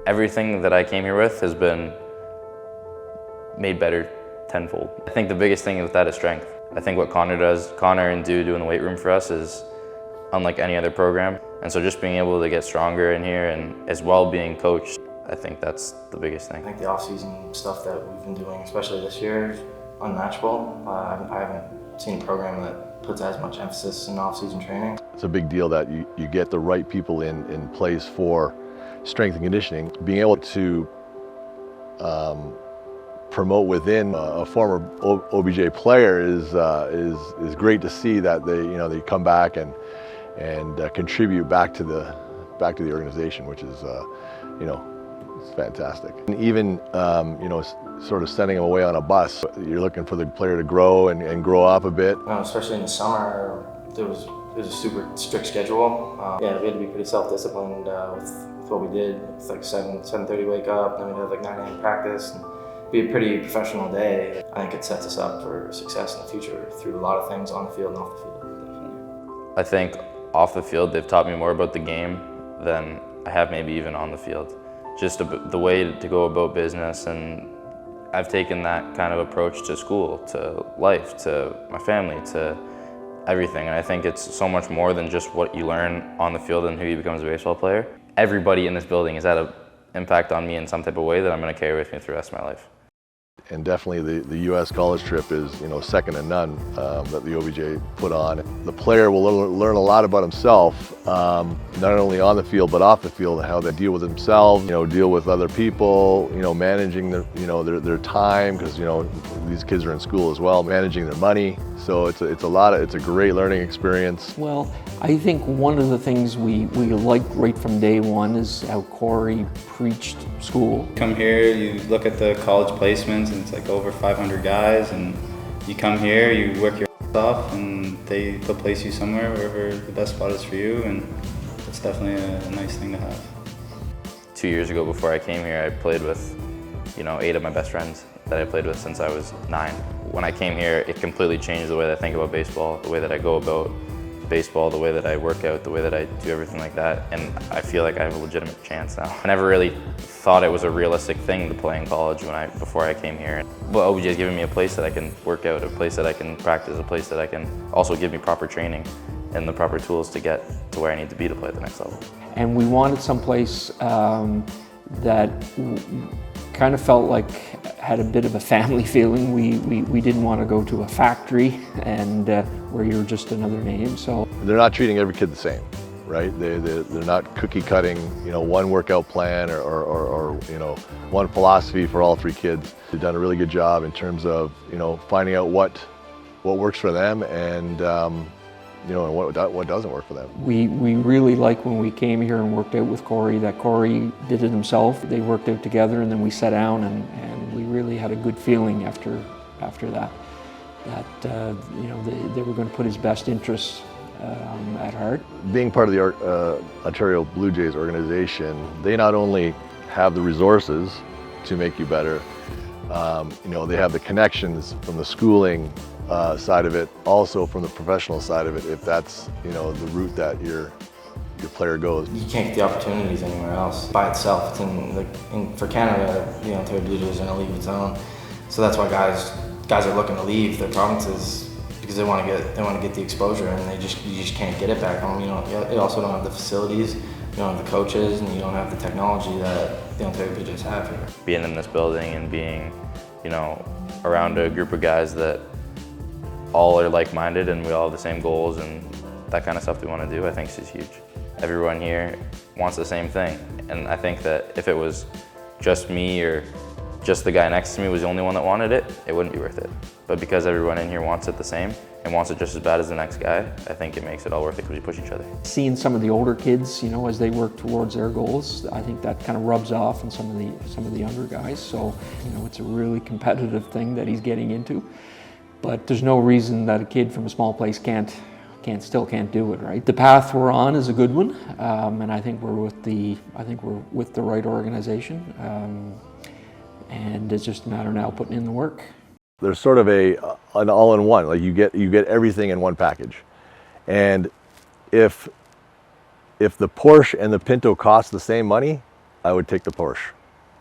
Everything that I came here with has been made better tenfold. I think the biggest thing with that is strength. I think what Connor and do in the weight room for us is unlike any other program. And so just being able to get stronger in here and as well being coached, I think that's the biggest thing. I think the off-season stuff that we've been doing, especially this year, is unmatchable. I haven't seen a program that puts as much emphasis in off-season training. It's a big deal that you get the right people in place for strength and conditioning. Being able to promote within a former OBJ player is great to see that they come back and contribute back to the organization, which is it's fantastic. And even sort of sending them away on a bus, you're looking for the player to grow and grow up a bit. Especially in the summer, it was a super strict schedule. Yeah, we had to be pretty self-disciplined with what we did. It's like 7:30 wake up, then we'd have like 9 a.m. practice. And be a pretty professional day. I think it sets us up for success in the future through a lot of things on the field and off the field. Definitely. I think off the field they've taught me more about the game than I have maybe even on the field. Just the way to go about business, and I've taken that kind of approach to school, to life, to my family, to everything. And I think it's so much more than just what you learn on the field and who you become as a baseball player. Everybody in this building has had an impact on me in some type of way that I'm going to carry with me through the rest of my life. And definitely the U.S. college trip is second to none that the OBJ put on. The player will learn a lot about himself, not only on the field but off the field, how they deal with themselves, deal with other people, managing their time, because these kids are in school as well, managing their money. So it's a great learning experience. Well, I think one of the things we liked right from day one is how Corey preached school. Come here, you look at the college placements, and it's like over 500 guys, and you come here, you work your ass off, and they'll place you somewhere wherever the best spot is for you, and it's definitely a nice thing to have. 2 years ago, before I came here, I played with 8 of my best friends that I played with since I was 9. When I came here, it completely changed the way that I think about baseball, the way that I go about baseball, the way that I work out, the way that I do everything like that, and I feel like I have a legitimate chance now. I never really thought it was a realistic thing to play in college before I came here. But OBJ has given me a place that I can work out, a place that I can practice, a place that I can also give me proper training and the proper tools to get to where I need to be to play at the next level. And we wanted someplace that kind of felt like had a bit of a family feeling. We didn't want to go to a factory and where you're just another name. So they're not treating every kid the same, right? They're not cookie cutting, one workout plan or one philosophy for all 3 kids. They've done a really good job in terms of finding out what works for them and and what doesn't work for them. We really liked when we came here and worked out with Corey that Corey did it himself. They worked out together, and then we sat down and we really had a good feeling after that they were going to put his best interests at heart. Being part of the Ontario Blue Jays organization, they not only have the resources to make you better, they have the connections from the schooling side of it, also from the professional side of it, if that's the route that your player goes. You can't get the opportunities anywhere else by itself. It's for Canada, Ontario Blue Jays are in a league of its own, so that's why guys are looking to leave their provinces, because they want to get the exposure, and you just can't get it back home. You also don't have the facilities, you don't have the coaches, and you don't have the technology that the Ontario Blue Jays have here. Being in this building and being around a group of guys that all are like-minded and we all have the same goals and that kind of stuff we want to do, I think is huge. Everyone here wants the same thing, and I think that if it was just me or just the guy next to me was the only one that wanted it, it wouldn't be worth it. But because everyone in here wants it the same and wants it just as bad as the next guy, I think it makes it all worth it because we push each other. Seeing some of the older kids, as they work towards their goals, I think that kind of rubs off on some of the younger guys. So, it's a really competitive thing that he's getting into. But there's no reason that a kid from a small place still can't do it, right? The path we're on is a good one, and I think we're with the right organization, and it's just a matter now putting in the work. There's sort of an all-in-one, like you get everything in one package, and if the Porsche and the Pinto cost the same money, I would take the Porsche.